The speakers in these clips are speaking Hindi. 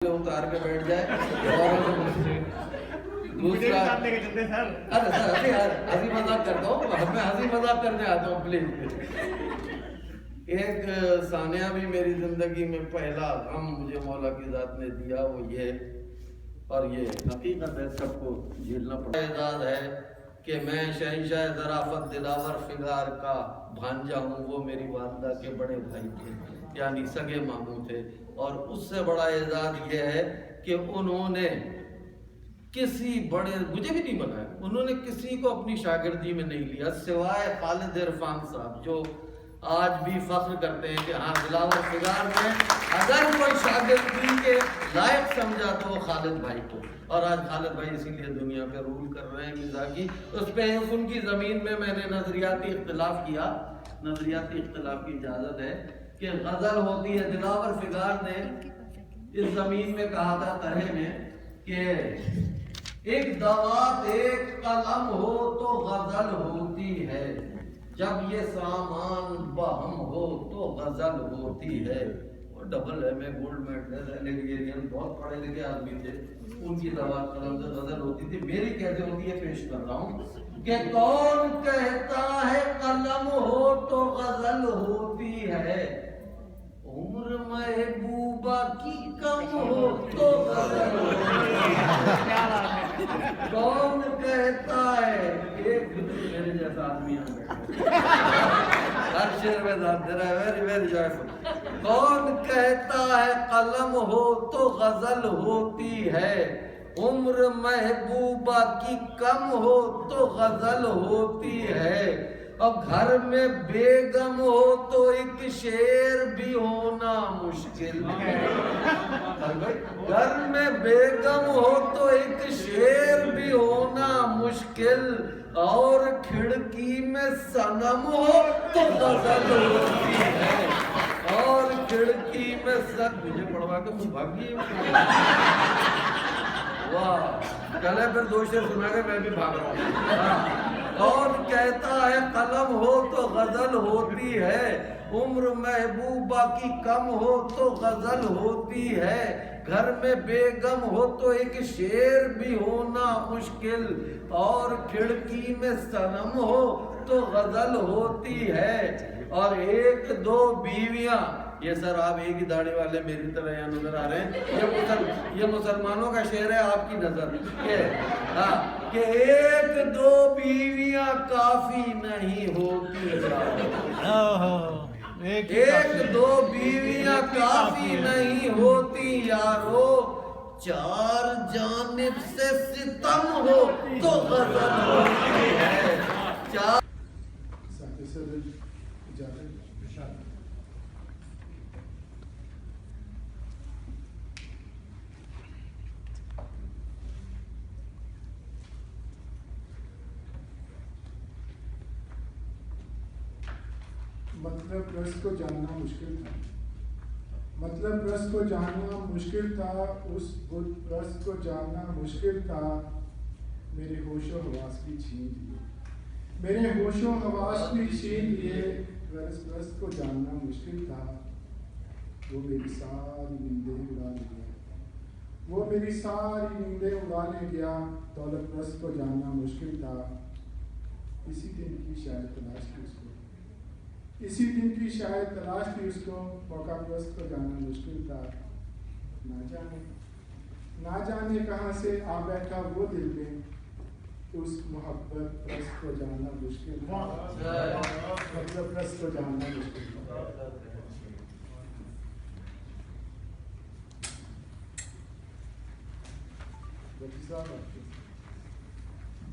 उतार के बैठ जाए और दूसरा अरे सर हंसी मजाक करता हूँ, मैं हंसी मजाक करने आता हूँ प्लीज। एक सानिया भी मेरी जिंदगी में पहला गम मुझे मौला की जात ने दिया वो ये, और ये हकीकत है सबको झेलना पड़ा। एजाज है कि मैं शहंशाह ज़राफ़त दिलावर फिगार का भांजा हूँ। वो मेरी वालदा के बड़े भाई थे, यानी सगे मामू थे। और उससे बड़ा एजाज ये है कि उन्होंने किसी बड़े, मुझे भी नहीं बनाया, उन्होंने किसी को अपनी शागिर्दी में नहीं लिया सिवाय खालिद इरफान साहब, जो आज भी फख्र करते हैं कि हाँ दिलावर फिगार में अगर कोई शागिर्दी के लायक समझा तो वो खालिद भाई को। और आज खालिद भाई इसीलिए दुनिया पे रूल कर रहे हैं मिजाकी। उस पर उनकी ज़मीन में मैंने नजरियाती इख्तिलाफ किया। नजरियाती इख्तिलाफ की इजाज़त है कि गज़ल होती है, दिलावर फिगार ने इस ज़मीन में कहा था तरह में कि एक दवात एक कलम हो तो गज़ल होती है, जब ये सामान बहम हो तो गज़ल होती है। और डबल है, मैं गोल्ड मेडल एलिगेरियन बहुत पढ़े लिखे आदमी थे, उनकी दवात कलम से गज़ल होती थी। मेरी कैसे होती है पेश कर रहा हूँ कि कौन कहता है कलम हो तो गज़ल होती है, उम्र महबूबा की कम हो तो गज़ल होती है। कौन कहता है, एक मेरे जैसा आदमी हर शेर में वेरी वेरी जॉयफुल। कौन कहता है कलम हो तो गज़ल होती है, उम्र महबूबा की कम हो तो गज़ल होती है। और घर में बेगम हो तो एक शेर भी होना मुश्किल है। घर में बेगम हो तो एक शेर भी होना मुश्किल, और खिड़की में सनम हो तो गज़ल होती है। और खिड़की में सब मुझे पढ़वा के मुझे भागी वाह, चले फिर दो शेर सुना के मैं भी भाग रहा हूँ। कौन कहता है कलम हो तो गज़ल होती है, उम्र महबूबा की कम हो तो गज़ल होती है। घर में बेगम हो तो एक शेर भी होना मुश्किल, और खिड़की में सनम हो तो गज़ल होती है। और एक दो बीवियां, ये सर आप एक ही दाढ़ी वाले मेरी तरह यहाँ नजर आ रहे हैं, ये मुसलमानों का शेर है आपकी नजर के, हाँ, कि एक दो बीवियां काफी नहीं होती, एक दो बीवियां काफी नहीं होती यारो, चार जानिब से सितम हो तो गज़ल होती है। चार मतलब रस को जानना मुश्किल था, मतलब रस को जानना मुश्किल था, उस रस को जानना मुश्किल था। मेरे होशो हवास भी छीन लिए, मेरे होशो हवास भी छीन लिए। रस को जानना मुश्किल था, वो मेरी सारी नींदें उड़ा ले गया, वो मेरी सारी नींदें उड़ा ले गया। दौलत रस को जानना मुश्किल था, इसी दिन की शायद तलाश थी उसको, इसी दिन की शायद तलाश थी उसको। मौका प्रस्त को जानना मुश्किल था, ना जाने कहाँ से आ बैठा वो दिल में, उस मोहब्बत प्रस्त को जानना मुश्किल था, मतलब प्रस्त को जानना मुश्किल था।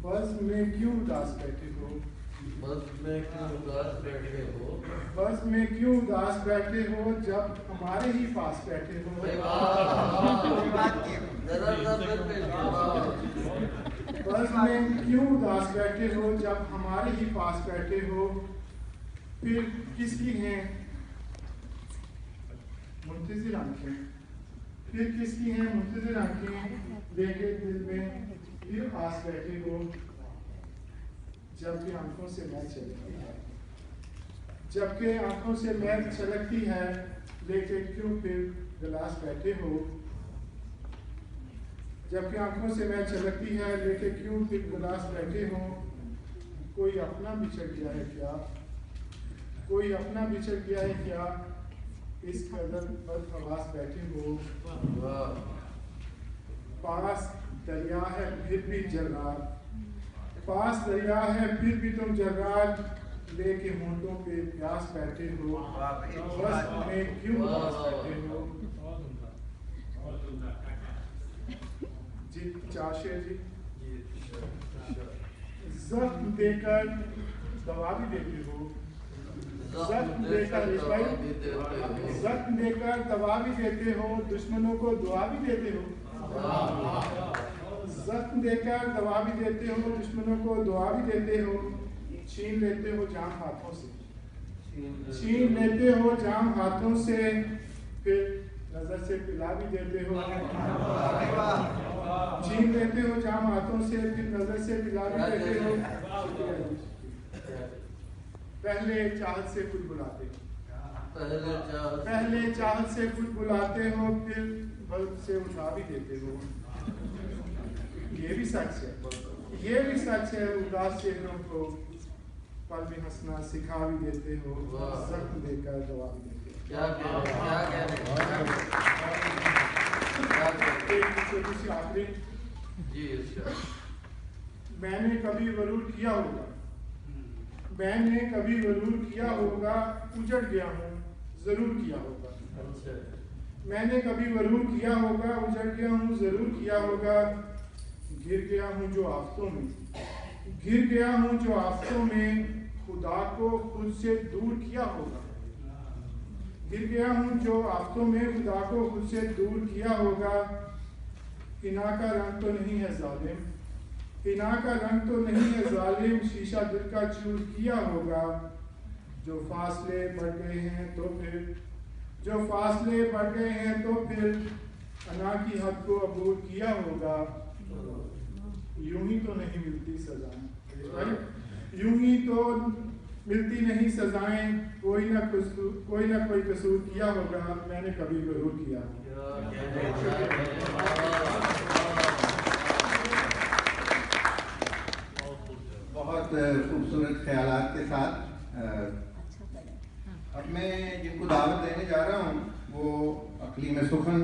बस में क्यों उदास बैठे हो, बस में क्यों उदास बैठे हो, बस में क्यों उदास बैठे हो, जब हमारे ही पास बैठे हो। बस में क्यों उदास बैठे हो, जब हमारे ही पास बैठे हो। फिर किसकी हैं मुंतज़िर आंखें, फिर किसकी हैं मुंतज़िर आंखें, देखे दिल में फिर पास बैठे हो। जबकि आंखों से मैल छलकती है, जबकि आंखों से मैल छलकती है, लेकिन क्यों फिर गिलास बैठे हो। जबकि आंखों से मैल छलकती है, लेके क्यों दिल उदास बैठे हो? कोई अपना बिछड़ गया है क्या? कोई अपना बिछड़ गया है क्या? इस कदर बदहवास बैठे हो। पास दरिया है फिर भी जर्रार, पास दरिया है फिर भी तुम जर्रार, लेके होंठों पे प्यास बैठे हो। बस में क्यों उदास बैठे हो? जी चाशे जी, जख्म देकर दवा भी देते हो, जख्म देकर जख्म देकर दवा भी देते हो, दुश्मनों को दुआ भी देते हो। जख्म देकर दवा भी देते हो, दुश्मनों को दुआ भी देते हो। छीन लेते हो जाम हाथों से, छीन लेते हो जाम हाथों से, फिर नजर से पिला भी देते हो। छीन लेते हो जाम हाथों से, फिर नजर से पिला भी देते हो। पहले चाहत से कुछ बुलाते हो, पहले चाहत से कुछ बुलाते हो, फिर बल्ब से उठा भी देते हो। ये भी सच है, ये भी सच है। उदास चेहरों को पल में हंसना सिखा भी देते हो, जख्म देकर दवा भी देते हो। आखिरी, मैंने कभी गरूर किया होगा, मैंने कभी गरूर किया होगा, उजड़ गया हूँ जरूर किया होगा। मैंने कभी गरूर किया होगा, उजड़ गया हूँ जरूर किया होगा। गिर गया हूँ जो आफतों में, गिर गया हूँ जो आफतों में, खुदा को खुद से दूर किया होगा। गिर गया हूँ जो आफतों में, खुदा को खुद से दूर किया होगा। हिना का रंग तो नहीं है जालिम, हिना का रंग तो नहीं है जालिम, शीशा दिल का चूर किया होगा। जो फासले बढ़ गए हैं तो फिर, जो फासले बढ़ गए हैं तो फिर, अना की हद को अबूर किया होगा। यूं ही तो नहीं मिलती सजाएं, यूं ही तो मिलती नहीं सजाएं, कोई ना कोई कसूर किया होगा, मैंने कभी जरूर किया। बहुत खूबसूरत ख्यालात के साथ अब मैं जिनको दावत देने जा रहा हूँ वो अकलीम सुखन